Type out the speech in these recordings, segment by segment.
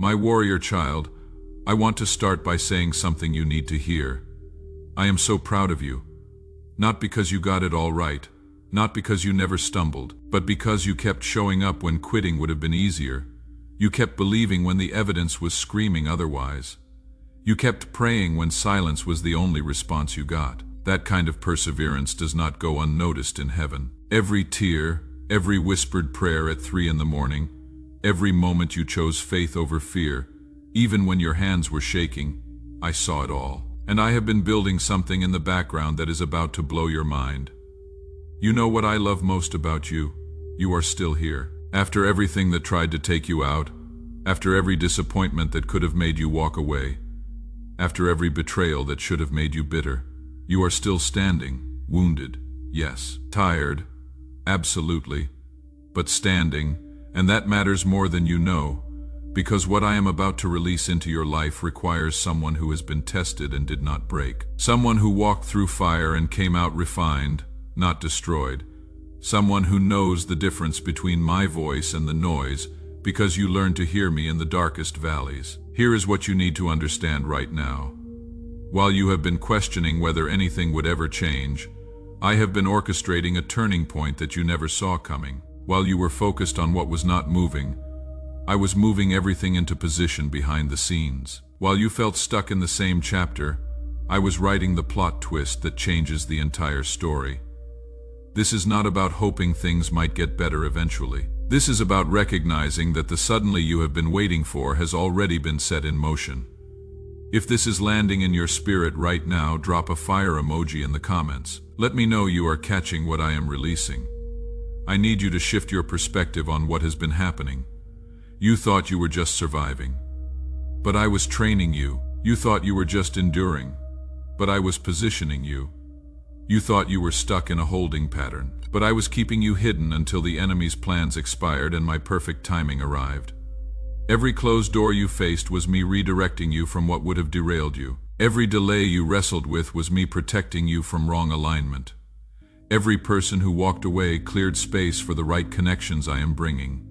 My warrior child, I want to start by saying something you need to hear. I am so proud of you. Not because you got it all right, not because you never stumbled, but because you kept showing up when quitting would have been easier. You kept believing when the evidence was screaming otherwise. You kept praying when silence was the only response you got. That kind of perseverance does not go unnoticed in heaven. Every tear, every whispered prayer at 3 a.m, every moment you chose faith over fear, even when your hands were shaking, I saw it all. And I have been building something in the background that is about to blow your mind. You know what I love most about you? You are still here. After everything that tried to take you out, after every disappointment that could have made you walk away, after every betrayal that should have made you bitter, you are still standing, wounded, yes, tired, absolutely, but standing, and that matters more than you know, because what I am about to release into your life requires someone who has been tested and did not break. Someone who walked through fire and came out refined, not destroyed. Someone who knows the difference between my voice and the noise, because you learned to hear me in the darkest valleys. Here is what you need to understand right now. While you have been questioning whether anything would ever change, I have been orchestrating a turning point that you never saw coming. While you were focused on what was not moving, I was moving everything into position behind the scenes. While you felt stuck in the same chapter, I was writing the plot twist that changes the entire story. This is not about hoping things might get better eventually. This is about recognizing that the suddenly you have been waiting for has already been set in motion. If this is landing in your spirit right now, drop a fire emoji in the comments. Let me know you are catching what I am releasing. I need you to shift your perspective on what has been happening. You thought you were just surviving, but I was training you. You thought you were just enduring, but I was positioning you. You thought you were stuck in a holding pattern, but I was keeping you hidden until the enemy's plans expired and my perfect timing arrived. Every closed door you faced was me redirecting you from what would have derailed you. Every delay you wrestled with was me protecting you from wrong alignment. Every person who walked away cleared space for the right connections I am bringing.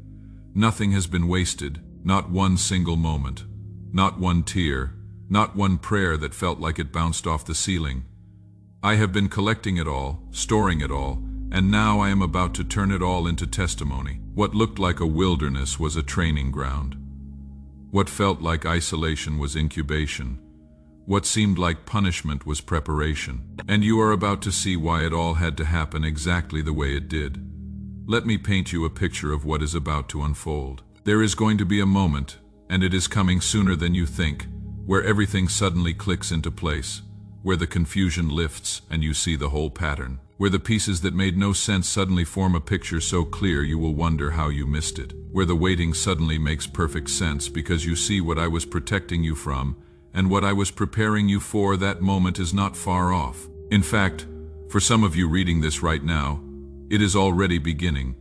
Nothing has been wasted, not one single moment, not one tear, not one prayer that felt like it bounced off the ceiling. I have been collecting it all, storing it all, and now I am about to turn it all into testimony. What looked like a wilderness was a training ground. What felt like isolation was incubation. What seemed like punishment was preparation. And you are about to see why it all had to happen exactly the way it did. Let me paint you a picture of what is about to unfold. There is going to be a moment, and it is coming sooner than you think, where everything suddenly clicks into place, where the confusion lifts and you see the whole pattern, where the pieces that made no sense suddenly form a picture so clear you will wonder how you missed it, where the waiting suddenly makes perfect sense because you see what I was protecting you from, and what I was preparing you for. That moment is not far off. In fact, for some of you reading this right now, it is already beginning.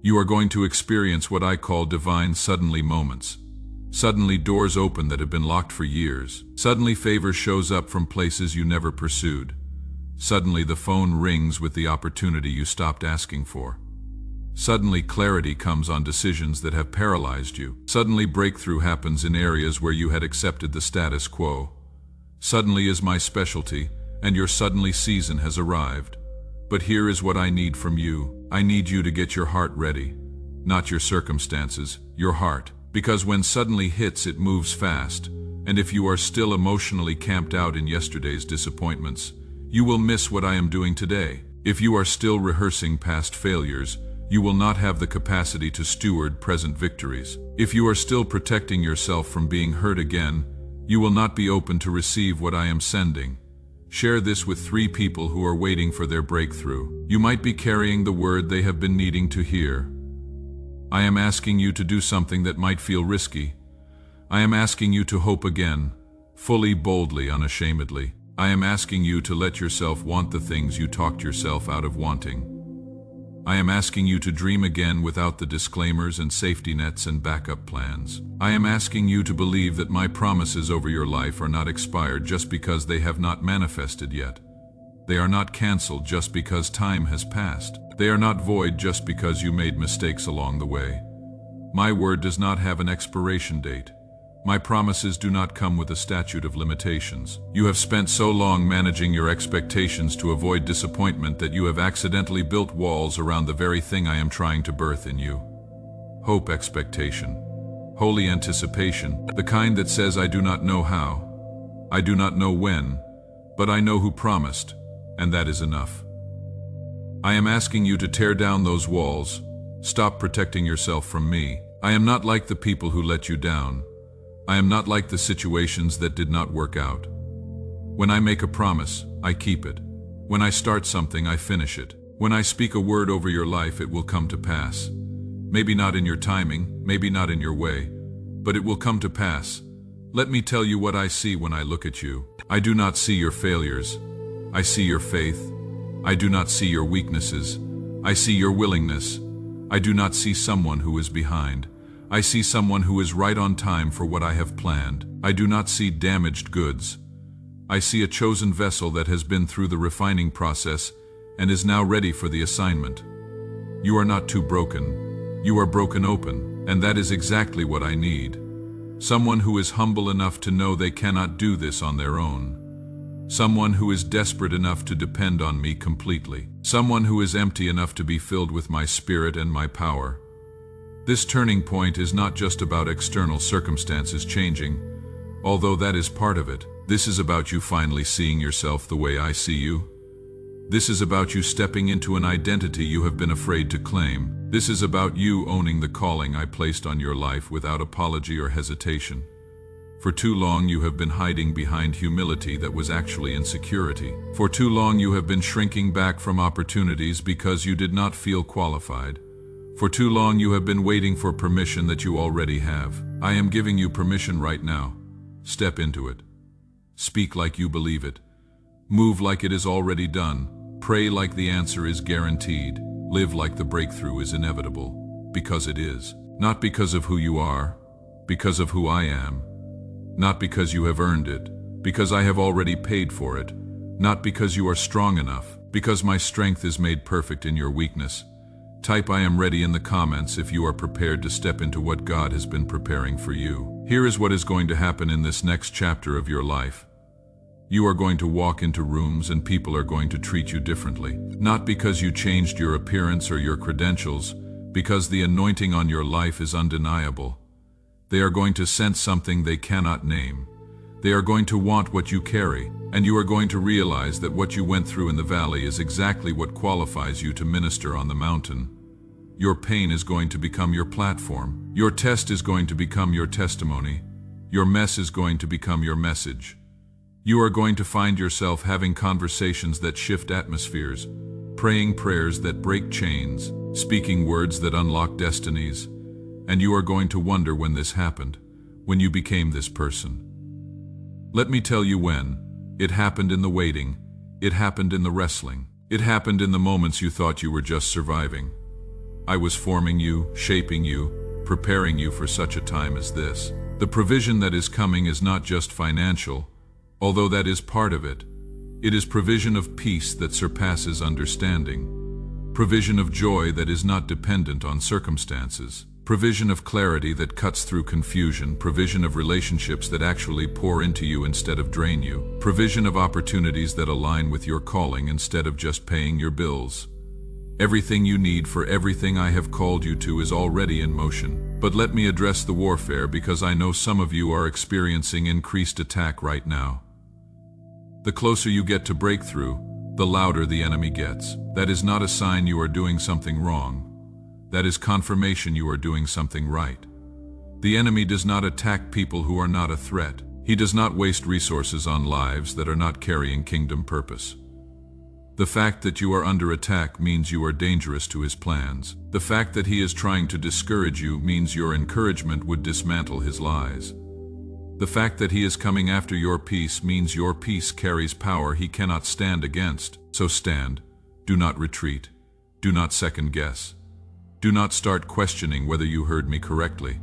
You are going to experience what I call divine suddenly moments. Suddenly doors open that have been locked for years. Suddenly favor shows up from places you never pursued. Suddenly the phone rings with the opportunity you stopped asking for. Suddenly clarity comes on decisions that have paralyzed you. Suddenly breakthrough happens in areas where you had accepted the status quo. Suddenly is my specialty, and your suddenly season has arrived. But here is what I need from you. I need you to get your heart ready. Not your circumstances, your heart. Because when suddenly hits, it moves fast. And if you are still emotionally camped out in yesterday's disappointments, you will miss what I am doing today. If you are still rehearsing past failures, you will not have the capacity to steward present victories. If you are still protecting yourself from being hurt again, you will not be open to receive what I am sending. Share this with 3 people who are waiting for their breakthrough. You might be carrying the word they have been needing to hear. I am asking you to do something that might feel risky. I am asking you to hope again, fully, boldly, unashamedly. I am asking you to let yourself want the things you talked yourself out of wanting. I am asking you to dream again without the disclaimers and safety nets and backup plans. I am asking you to believe that my promises over your life are not expired just because they have not manifested yet. They are not canceled just because time has passed. They are not void just because you made mistakes along the way. My word does not have an expiration date. My promises do not come with a statute of limitations. You have spent so long managing your expectations to avoid disappointment that you have accidentally built walls around the very thing I am trying to birth in you. Hope expectation. Holy anticipation, the kind that says I do not know how, I do not know when, but I know who promised, and that is enough. I am asking you to tear down those walls. Stop protecting yourself from me. I am not like the people who let you down. I am not like the situations that did not work out. When I make a promise, I keep it. When I start something, I finish it. When I speak a word over your life, it will come to pass. Maybe not in your timing, maybe not in your way, but it will come to pass. Let me tell you what I see when I look at you. I do not see your failures. I see your faith. I do not see your weaknesses. I see your willingness. I do not see someone who is behind. I see someone who is right on time for what I have planned. I do not see damaged goods. I see a chosen vessel that has been through the refining process and is now ready for the assignment. You are not too broken. You are broken open, and that is exactly what I need. Someone who is humble enough to know they cannot do this on their own. Someone who is desperate enough to depend on me completely. Someone who is empty enough to be filled with my spirit and my power. This turning point is not just about external circumstances changing, although that is part of it. This is about you finally seeing yourself the way I see you. This is about you stepping into an identity you have been afraid to claim. This is about you owning the calling I placed on your life without apology or hesitation. For too long you have been hiding behind humility that was actually insecurity. For too long you have been shrinking back from opportunities because you did not feel qualified. For too long you have been waiting for permission that you already have. I am giving you permission right now. Step into it. Speak like you believe it. Move like it is already done. Pray like the answer is guaranteed. Live like the breakthrough is inevitable. Because it is. Not because of who you are, because of who I am. Not because you have earned it, because I have already paid for it. Not because you are strong enough, because my strength is made perfect in your weakness. Type I am ready in the comments if you are prepared to step into what God has been preparing for you. Here is what is going to happen in this next chapter of your life. You are going to walk into rooms and people are going to treat you differently. Not because you changed your appearance or your credentials, because the anointing on your life is undeniable. They are going to sense something they cannot name. They are going to want what you carry, and you are going to realize that what you went through in the valley is exactly what qualifies you to minister on the mountain. Your pain is going to become your platform. Your test is going to become your testimony. Your mess is going to become your message. You are going to find yourself having conversations that shift atmospheres, praying prayers that break chains, speaking words that unlock destinies, and you are going to wonder when this happened, when you became this person. Let me tell you when. It happened in the waiting. It happened in the wrestling. It happened in the moments you thought you were just surviving. I was forming you, shaping you, preparing you for such a time as this. The provision that is coming is not just financial, although that is part of it. It is provision of peace that surpasses understanding. Provision of joy that is not dependent on circumstances. Provision of clarity that cuts through confusion. Provision of relationships that actually pour into you instead of drain you. Provision of opportunities that align with your calling instead of just paying your bills. Everything you need for everything I have called you to is already in motion. But let me address the warfare because I know some of you are experiencing increased attack right now. The closer you get to breakthrough, the louder the enemy gets. That is not a sign you are doing something wrong. That is confirmation you are doing something right. The enemy does not attack people who are not a threat. He does not waste resources on lives that are not carrying kingdom purpose. The fact that you are under attack means you are dangerous to his plans. The fact that he is trying to discourage you means your encouragement would dismantle his lies. The fact that he is coming after your peace means your peace carries power he cannot stand against. So stand. Do not retreat. Do not second guess. Do not start questioning whether you heard me correctly.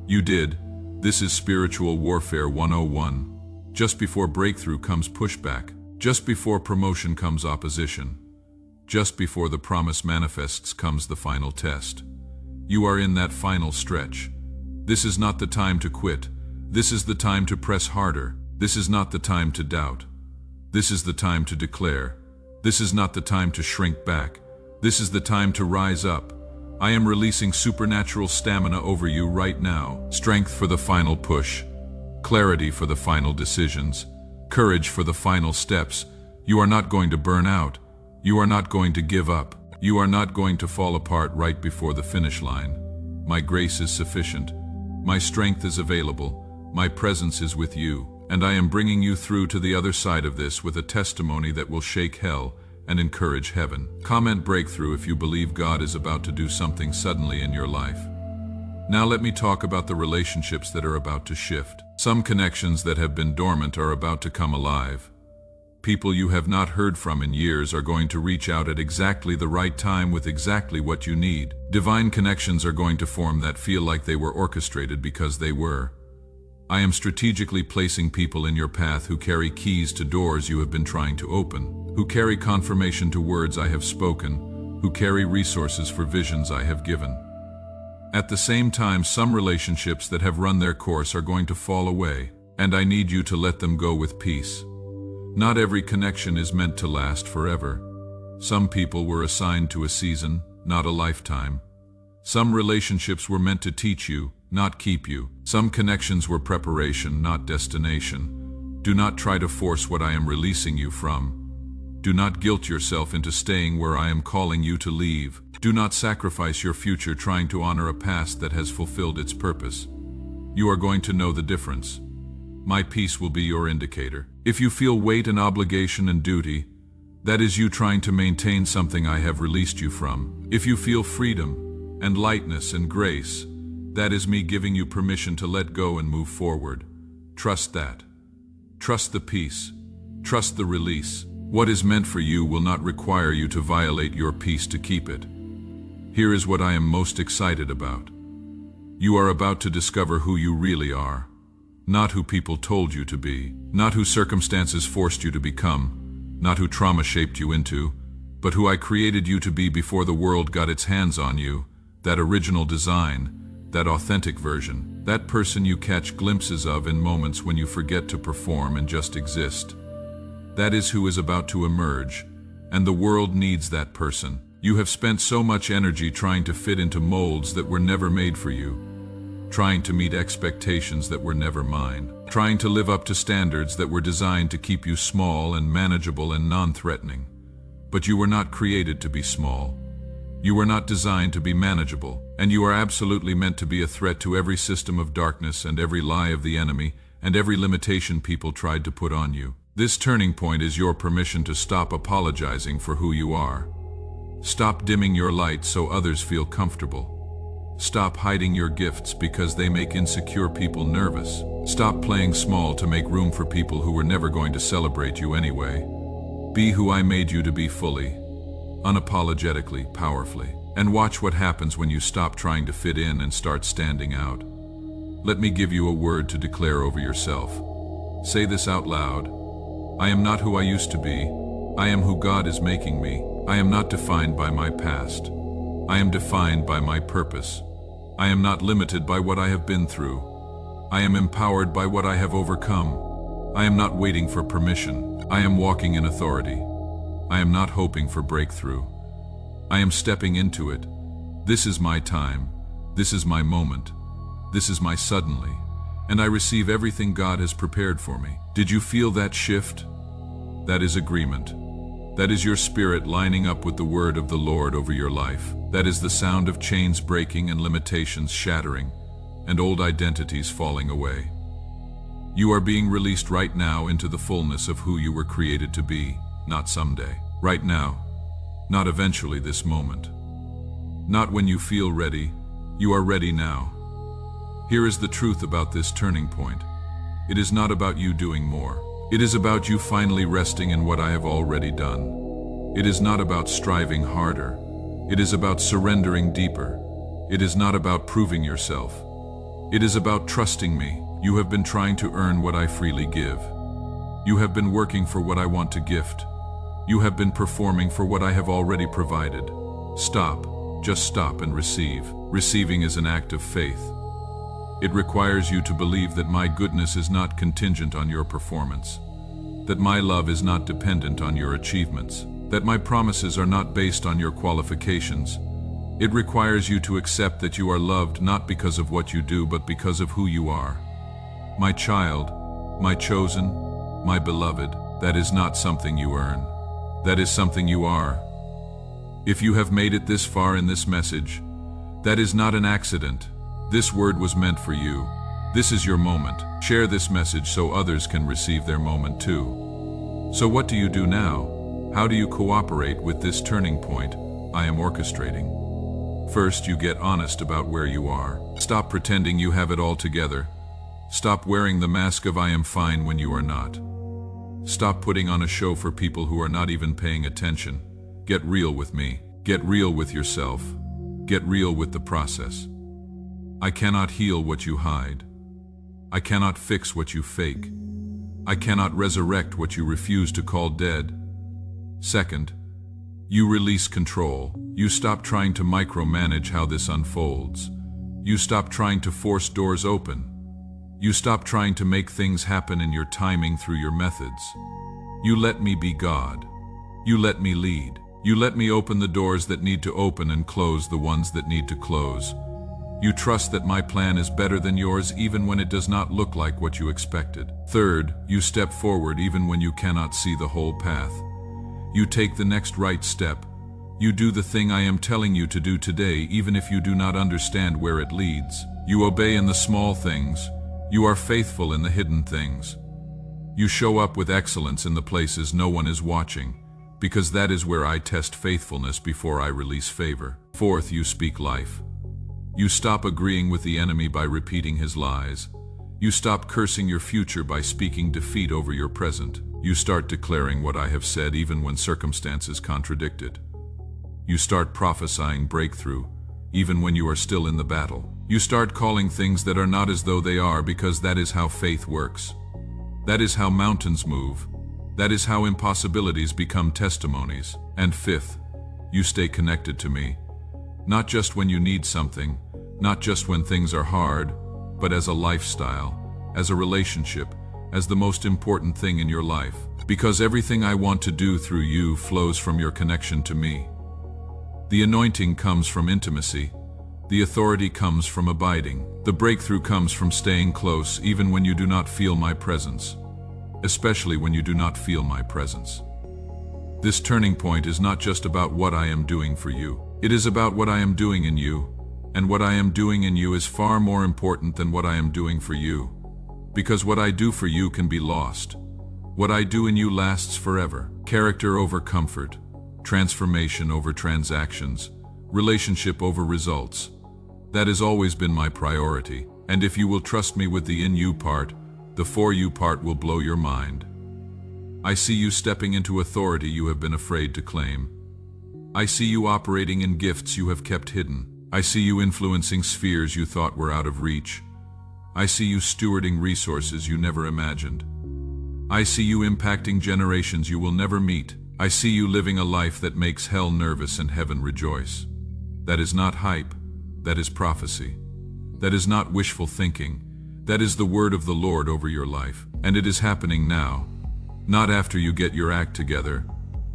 You did. This is Spiritual Warfare 101. Just before breakthrough comes pushback. Just before promotion comes opposition. Just before the promise manifests comes the final test. You are in that final stretch. This is not the time to quit. This is the time to press harder. This is not the time to doubt. This is the time to declare. This is not the time to shrink back. This is the time to rise up. I am releasing supernatural stamina over you right now. Strength for the final push. Clarity for the final decisions. Courage for the final steps. You are not going to burn out. You are not going to give up. You are not going to fall apart right before the finish line. My grace is sufficient. My strength is available. My presence is with you. And I am bringing you through to the other side of this with a testimony that will shake hell and encourage heaven. Comment breakthrough if you believe God is about to do something suddenly in your life. Now let me talk about the relationships that are about to shift. Some connections that have been dormant are about to come alive. People you have not heard from in years are going to reach out at exactly the right time with exactly what you need. Divine connections are going to form that feel like they were orchestrated because they were. I am strategically placing people in your path who carry keys to doors you have been trying to open, who carry confirmation to words I have spoken, who carry resources for visions I have given. At the same time, some relationships that have run their course are going to fall away, and I need you to let them go with peace. Not every connection is meant to last forever. Some people were assigned to a season, not a lifetime. Some relationships were meant to teach you, not keep you. Some connections were preparation, not destination. Do not try to force what I am releasing you from. Do not guilt yourself into staying where I am calling you to leave. Do not sacrifice your future trying to honor a past that has fulfilled its purpose. You are going to know the difference. My peace will be your indicator. If you feel weight and obligation and duty, that is you trying to maintain something I have released you from. If you feel freedom and lightness and grace, that is me giving you permission to let go and move forward. Trust that. Trust the peace. Trust the release. What is meant for you will not require you to violate your peace to keep it. Here is what I am most excited about. You are about to discover who you really are. Not who people told you to be, not who circumstances forced you to become, not who trauma shaped you into, but who I created you to be before the world got its hands on you, that original design, that authentic version, that person you catch glimpses of in moments when you forget to perform and just exist. That is who is about to emerge, and the world needs that person. You have spent so much energy trying to fit into molds that were never made for you. Trying to meet expectations that were never mine, trying to live up to standards that were designed to keep you small and manageable and non-threatening. But you were not created to be small. You were not designed to be manageable, and you are absolutely meant to be a threat to every system of darkness and every lie of the enemy and every limitation people tried to put on you. This turning point is your permission to stop apologizing for who you are. Stop dimming your light so others feel comfortable. Stop hiding your gifts because they make insecure people nervous. Stop playing small to make room for people who were never going to celebrate you anyway. Be who I made you to be fully, unapologetically, powerfully. And watch what happens when you stop trying to fit in and start standing out. Let me give you a word to declare over yourself. Say this out loud. I am not who I used to be. I am who God is making me. I am not defined by my past. I am defined by my purpose. I am not limited by what I have been through. I am empowered by what I have overcome. I am not waiting for permission. I am walking in authority. I am not hoping for breakthrough. I am stepping into it. This is my time. This is my moment. This is my suddenly. And I receive everything God has prepared for me. Did you feel that shift? That is agreement. That is your spirit lining up with the word of the Lord over your life. That is the sound of chains breaking and limitations shattering, and old identities falling away. You are being released right now into the fullness of who you were created to be, not someday. Right now, not eventually this moment. Not when you feel ready, you are ready now. Here is the truth about this turning point. It is not about you doing more. It is about you finally resting in what I have already done. It is not about striving harder. It is about surrendering deeper. It is not about proving yourself. It is about trusting me. You have been trying to earn what I freely give. You have been working for what I want to gift. You have been performing for what I have already provided. Stop. Just stop and receive. Receiving is an act of faith. It requires you to believe that my goodness is not contingent on your performance, that my love is not dependent on your achievements, that my promises are not based on your qualifications. It requires you to accept that you are loved not because of what you do, but because of who you are. My child, my chosen, my beloved, that is not something you earn. That is something you are. If you have made it this far in this message, that is not an accident. This word was meant for you. This is your moment. Share this message so others can receive their moment too. So what do you do now? How do you cooperate with this turning point I am orchestrating? First, you get honest about where you are. Stop pretending you have it all together. Stop wearing the mask of I am fine when you are not. Stop putting on a show for people who are not even paying attention. Get real with me. Get real with yourself. Get real with the process. I cannot heal what you hide. I cannot fix what you fake. I cannot resurrect what you refuse to call dead. Second, you release control. You stop trying to micromanage how this unfolds. You stop trying to force doors open. You stop trying to make things happen in your timing through your methods. You let me be God. You let me lead. You let me open the doors that need to open and close the ones that need to close. You trust that my plan is better than yours even when it does not look like what you expected. Third, you step forward even when you cannot see the whole path. You take the next right step. You do the thing I am telling you to do today even if you do not understand where it leads. You obey in the small things. You are faithful in the hidden things. You show up with excellence in the places no one is watching, because that is where I test faithfulness before I release favor. Fourth, you speak life. You stop agreeing with the enemy by repeating his lies. You stop cursing your future by speaking defeat over your present. You start declaring what I have said even when circumstances contradict it. You start prophesying breakthrough even when you are still in the battle. You start calling things that are not as though they are, because that is how faith works. That is how mountains move. That is how impossibilities become testimonies. And fifth, you stay connected to me. Not just when you need something, not just when things are hard, but as a lifestyle, as a relationship, as the most important thing in your life. Because everything I want to do through you flows from your connection to me. The anointing comes from intimacy. The authority comes from abiding. The breakthrough comes from staying close even when you do not feel my presence, especially when you do not feel my presence. This turning point is not just about what I am doing for you. It is about what I am doing in you, and what I am doing in you is far more important than what I am doing for you, because what I do for you can be lost. What I do in you lasts forever. Character over comfort, transformation over transactions, relationship over results. That has always been my priority, and if you will trust me with the in you part, the for you part will blow your mind. I see you stepping into authority you have been afraid to claim. I see you operating in gifts you have kept hidden. I see you influencing spheres you thought were out of reach. I see you stewarding resources you never imagined. I see you impacting generations you will never meet. I see you living a life that makes hell nervous and heaven rejoice. That is not hype. That is prophecy. That is not wishful thinking. That is the word of the Lord over your life. And it is happening now. Not after you get your act together.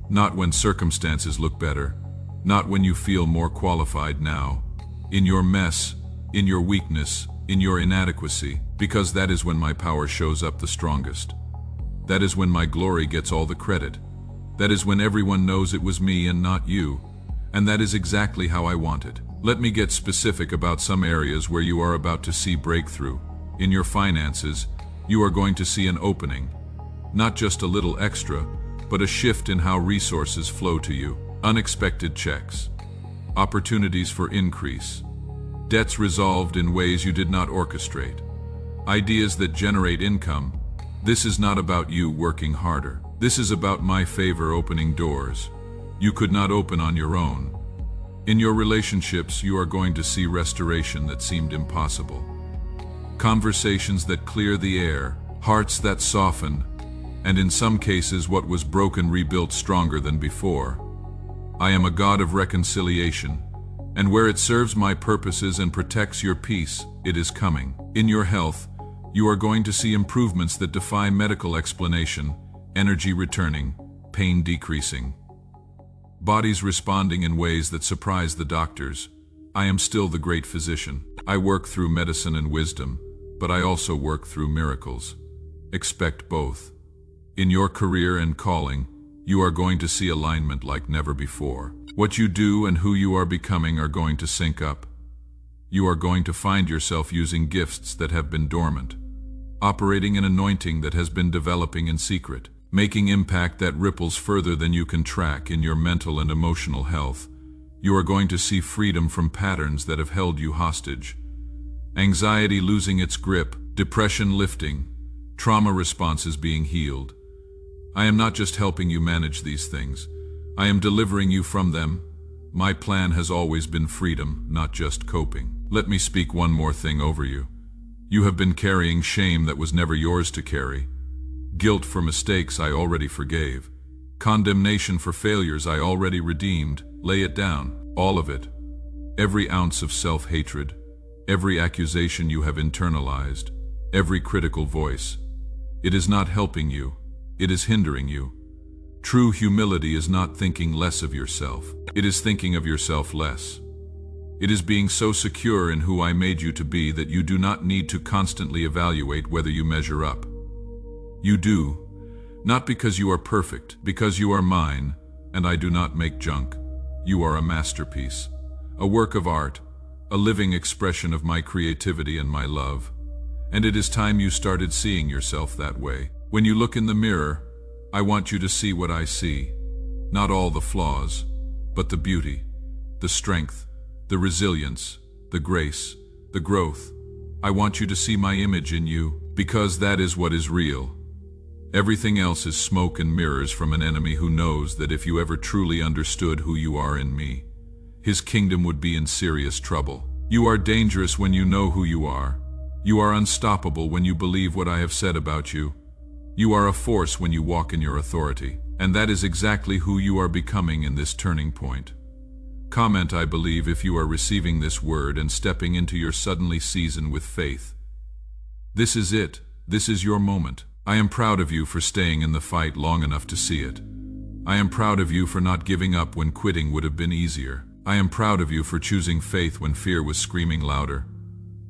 Not when circumstances look better. Not when you feel more qualified now. In your mess, in your weakness, in your inadequacy, because that is when my power shows up the strongest. That is when my glory gets all the credit. That is when everyone knows it was me and not you. And that is exactly how I want it. Let me get specific about some areas where you are about to see breakthrough. In your finances, you are going to see an opening. Not just a little extra, but a shift in how resources flow to you. Unexpected checks. Opportunities for increase. Debts resolved in ways you did not orchestrate. Ideas that generate income. This is not about you working harder. This is about my favor opening doors you could not open on your own. In your relationships, you are going to see restoration that seemed impossible. Conversations that clear the air, hearts that soften, and in some cases what was broken rebuilt stronger than before. I am a God of reconciliation, And where it serves my purposes and protects your peace, it is coming. In your health, you are going to see improvements that defy medical explanation, energy returning, pain decreasing. Bodies responding in ways that surprise the doctors. I am still the great physician. I work through medicine and wisdom, but I also work through miracles. Expect both. In your career and calling, you are going to see alignment like never before. What you do and who you are becoming are going to sync up. You are going to find yourself using gifts that have been dormant, operating an anointing that has been developing in secret, making impact that ripples further than you can track in your mental and emotional health. You are going to see freedom from patterns that have held you hostage. Anxiety losing its grip, depression lifting, trauma responses being healed. I am not just helping you manage these things. I am delivering you from them. My plan has always been freedom, not just coping. Let me speak one more thing over you. You have been carrying shame that was never yours to carry. Guilt for mistakes I already forgave. Condemnation for failures I already redeemed. Lay it down, all of it. Every ounce of self-hatred, every accusation you have internalized, every critical voice. It is not helping you, it is hindering you. True humility is not thinking less of yourself, it is thinking of yourself less. It is being so secure in who I made you to be that you do not need to constantly evaluate whether you measure up. You do, not because you are perfect, because you are mine, and I do not make junk. You are a masterpiece, a work of art, a living expression of my creativity and my love. And it is time you started seeing yourself that way. When you look in the mirror, I want you to see what I see. Not all the flaws, but the beauty, the strength, the resilience, the grace, the growth. I want you to see my image in you, because that is what is real. Everything else is smoke and mirrors from an enemy who knows that if you ever truly understood who you are in me, his kingdom would be in serious trouble. You are dangerous when you know who you are. You are unstoppable when you believe what I have said about you. You are a force when you walk in your authority, and that is exactly who you are becoming in this turning point. Comment, I believe, if you are receiving this word and stepping into your suddenly season with faith. This is it. This is your moment. I am proud of you for staying in the fight long enough to see it. I am proud of you for not giving up when quitting would have been easier. I am proud of you for choosing faith when fear was screaming louder.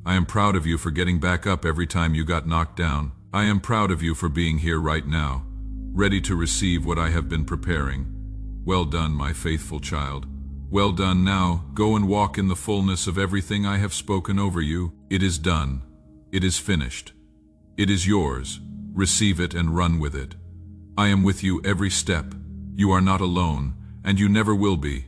I am proud of you for getting back up every time you got knocked down. I am proud of you for being here right now, ready to receive what I have been preparing. Well done, my faithful child. Well done. Now, go and walk in the fullness of everything I have spoken over you. It is done. It is finished. It is yours. Receive it and run with it. I am with you every step. You are not alone, and you never will be.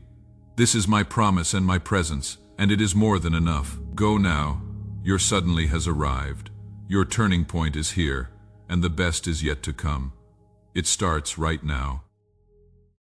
This is my promise and my presence, and it is more than enough. Go now. Your suddenly has arrived. Your turning point is here, and the best is yet to come. It starts right now.